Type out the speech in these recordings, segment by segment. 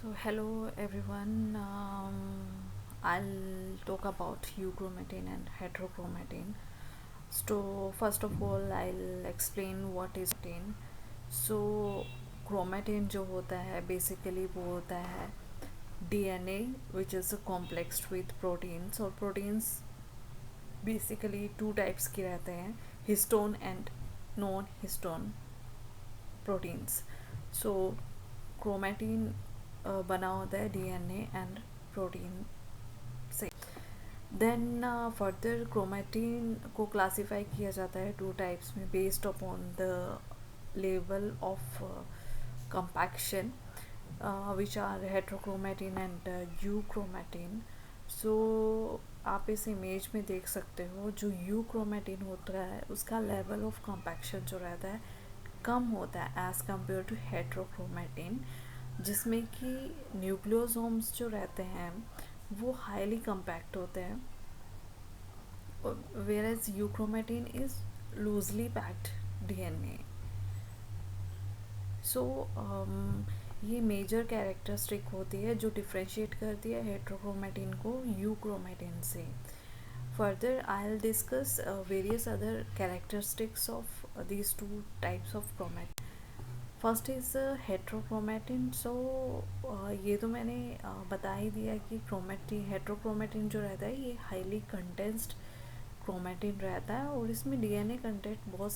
So hello everyone. I'll talk about euchromatin and heterochromatin. So first of all, I'll explain what is chromatin. So chromatin जो होता है basically वो होता है DNA which is complexed with proteins और proteins basically two types के रहते हैं histone and non-histone proteins. So chromatin बना होता है डीएनए एंड प्रोटीन से. देन फर्दर क्रोमेटिन को क्लासीफाई किया जाता है टू टाइप्स में based upon the level of compaction which are heterochromatin and euchromatin. So आप इस इमेज में देख सकते हो जो यूक्रोमेटिन होता है उसका लेवल ऑफ कंपैक्शन जो रहता है कम होता है एज़ कम्पेयर टू हेट्रोक्रोमेटिन, जिसमें कि न्यूक्लियोसोम्स जो रहते हैं वो हाईली कम्पैक्ट होते हैं, whereas euchromatin is loosely packed DNA. So ये मेजर कैरेक्टरिस्टिक होती है जो डिफ्रेंशिएट करती है हेट्रोक्रोमेटिन को यूक्रोमेटिन से. Further, I'll discuss various other characteristics of these two types of chromatin. First is heterochromatin. So ये तो मैंने बता ही दिया कि क्रोमेटिन हेट्रोक्रोमेटिन जो रहता है ये हाईली कंडेंस्ड क्रोमेटिन रहता है और इसमें डीएनए कंटेंट बहुत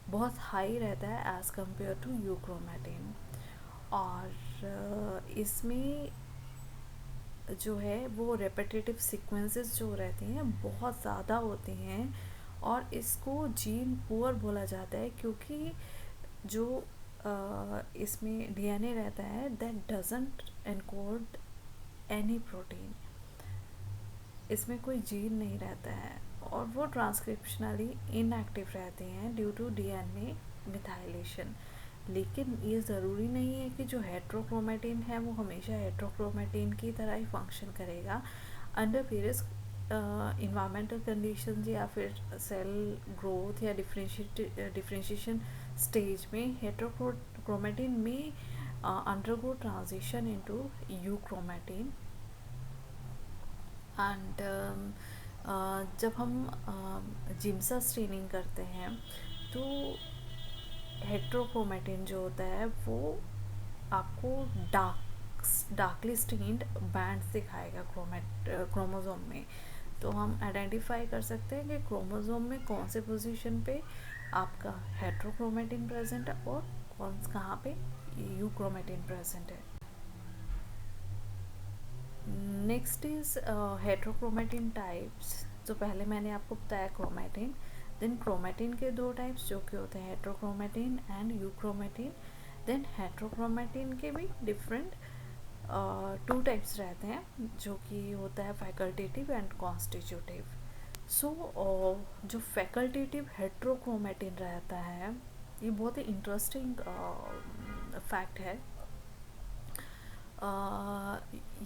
बहुत हाई रहता है एज़ कम्पेयर टू यूक्रोमेटिन. और इसमें जो है वो रेपिटेटिव सीक्वेंसेस जो रहती हैं बहुत ज़्यादा होती हैं और इसको जीन पुअर बोला जाता है क्योंकि जो इसमें डीएनए रहता है that doesn't encode any protein. इसमें कोई जीन नहीं रहता है और वो ट्रांसक्रिप्शनली इनएक्टिव रहते हैं ड्यू टू डीएनए मिथाइलेशन. लेकिन ये ज़रूरी नहीं है कि जो हेट्रोक्रोमेटिन है वो हमेशा हेट्रोक्रोमेटिन की तरह ही फंक्शन करेगा. अंडर वेरियस इन्वायरमेंटल कंडीशंस या फिर सेल ग्रोथ या डिफ्रेंशिएशन स्टेज में हेट्रोक्रोमेटिन में undergo transition into euchromatin. And जब हम जिम्सा स्टेनिंग करते हैं तो हेट्रोक्रोमेटिन जो होता है वो आपको डार्कली स्टेन्ड बैंड्स दिखाएगा क्रोमोसोम में. तो हम आइडेंटिफाई कर सकते हैं कि क्रोमोसोम में कौन से पोजीशन पे आपका हेट्रोक्रोमेटिन प्रेजेंट है और कहाँ पे यूक्रोमेटिन प्रेजेंट है. Next is heterochromatin types. तो पहले मैंने आपको बताया क्रोमेटिन. देन क्रोमेटिन के दो टाइप्स जो कि होते हैं heterochromatin and euchromatin. Then heterochromatin के भी डिफरेंट टू टाइप्स रहते हैं जो कि होता है फैकल्टेटिव एंड कॉन्स्टिट्यूटिव. सो जो फैकल्टेटिव हेट्रोक्रोमेटिन रहता है ये बहुत ही इंटरेस्टिंग फैक्ट है.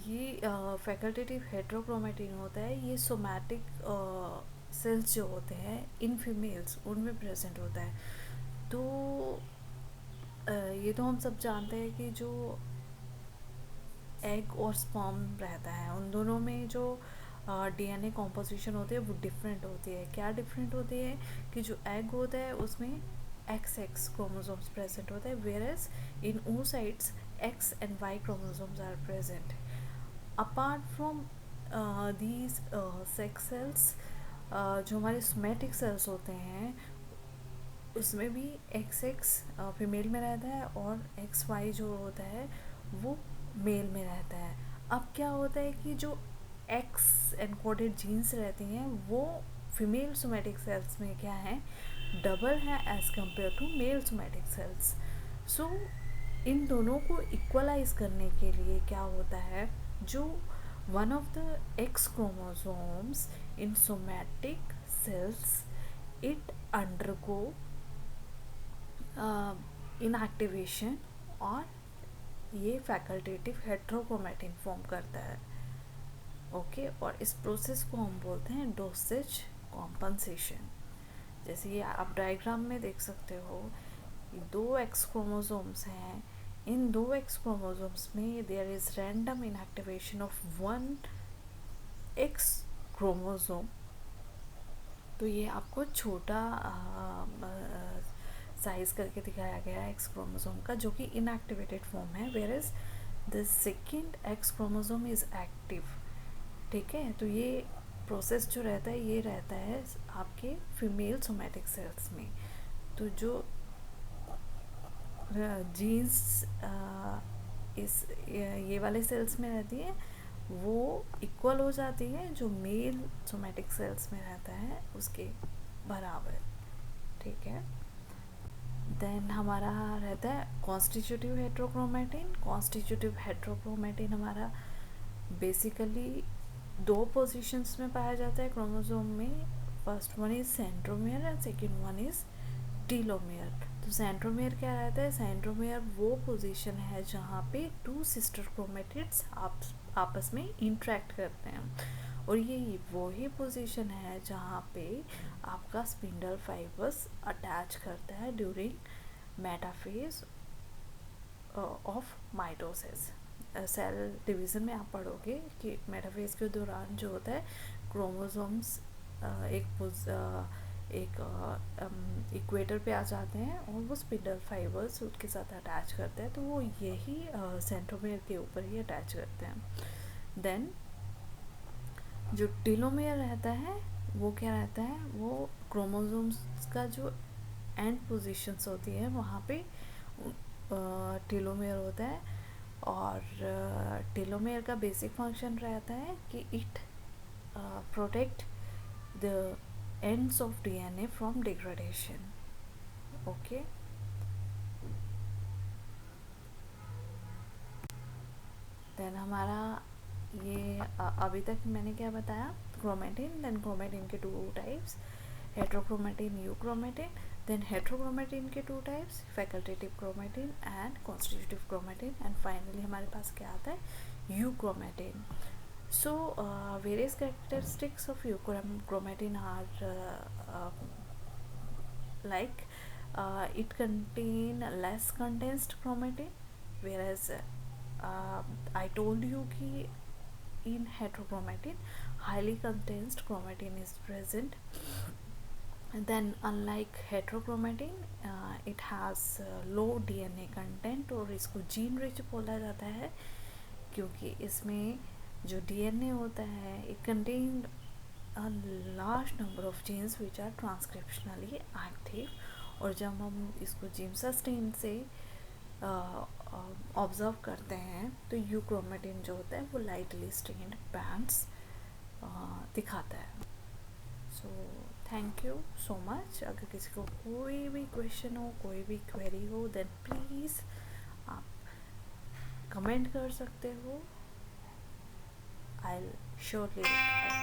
ये फैकल्टेटिव हेट्रोक्रोमेटिन होता है ये सोमैटिक सेल्स जो होते हैं इन फीमेल्स उनमें प्रेजेंट होता है. तो ये तो हम सब जानते हैं कि जो एग और स्पर्म रहता है उन दोनों में जो डीएनए कॉम्पोजिशन होती है वो डिफरेंट होती है. क्या डिफरेंट होती है कि जो एग होता है उसमें XX क्रोमोसोम्स प्रेजेंट होता है whereas in oocytes X and Y chromosomes are present. Apart from these sex cells, जो हमारे सोमैटिक सेल्स होते हैं उसमें भी XX फीमेल में रहता है और XY जो होता है वो मेल में रहता है. अब क्या होता है कि जो X एनकोडेड जीन्स रहती हैं वो फीमेल सोमैटिक सेल्स में क्या है डबल है as compare to male somatic cells. So इन दोनों को इक्वलाइज करने के लिए क्या होता है जो one of the X chromosomes in somatic cells it undergo inactivation और ये फैकल्टेटिव हेट्रोक्रोमेटिन फॉर्म करता है. ओके और इस प्रोसेस को हम बोलते हैं डोसेज कॉम्पनसेशन. जैसे ये आप डायग्राम में देख सकते हो दो X क्रोमोसोम्स हैं इन दो एक्स क्रोमोसोम्स में there is random inactivation of one X chromosome. तो ये आपको छोटा साइज करके दिखाया गया है एक्स क्रोमोसोम का, जो कि इनएक्टिवेटेड फॉर्म है, whereas the second X chromosome is active. ठीक है, तो ये प्रोसेस जो रहता है ये रहता है आपके फीमेल सोमैटिक सेल्स में। तो जो जीन्स इस ये वाले सेल्स में रहती है वो इक्वल हो जाती है जो मेल सोमैटिक सेल्स में रहता है उसके बराबर। ठीक है, देन हमारा रहता है कॉन्स्टिट्यूटिव हेट्रोक्रोमेटिन। कॉन्स्टिट्यूटिव हेट्रोक्रोमेटिन हमारा बेसिकली दो पोजीशंस में पाया जाता है क्रोमोसोम में। First one is centromere and second one is telomere. तो सेंट्रोमियर क्या रहता है? सेंट्रोमियर वो पोजीशन है जहाँ पे टू सिस्टर क्रोमेटिड्स आपस में इंटरेक्ट करते हैं, और ये वो ही पोजीशन है जहाँ पे आपका स्पिंडल फाइबर्स अटैच करता है during metaphase of mitosis. Cell division में आप पढ़ोगे कि मेटाफेज के दौरान जो होता है क्रोमोसोम्स एक इक्वेटर पे आ जाते हैं और वो स्पिंडल फाइबर्स उसके साथ अटैच करते हैं, तो वो यही सेंट्रोमियर के ऊपर ही अटैच करते हैं। देन जो टीलोमियर रहता है वो क्या रहता है? वो क्रोमोसोम्स का जो एंड पोजीशंस होती है वहाँ पे टीलोमियर होता है, और टीलोमियर का बेसिक फंक्शन रहता है कि it protect the ends of DNA from degradation. Okay, then हमारा ये अभी तक मैंने क्या बताया? क्रोमेटिन। देन क्रोमेटिन के two types, heterochromatin, euchromatin. Then heterochromatin के two types, facultative chromatin and constitutive chromatin. And finally हमारे पास क्या आता है? Euchromatin. So various characteristics of euchromatin are like it contain less condensed chromatin, whereas I told you कि in heterochromatin highly condensed chromatin is present. And then unlike heterochromatin it has low DNA content, और इसको gene rich बोला जाता है क्योंकि इसमें जो DNA होता है it contain a large number of genes which are transcriptionally active, और जब हम इसको जिम्सास्टेन से ऑब्जर्व करते हैं तो यूक्रोमेटिन जो होता है वो लाइटली स्टेन्ड बैंड्स दिखाता है। So thank you so much. अगर किसी को कोई भी क्वेश्चन हो, कोई भी क्वेरी हो, देन प्लीज़ आप कमेंट कर सकते हो। I'll surely reply.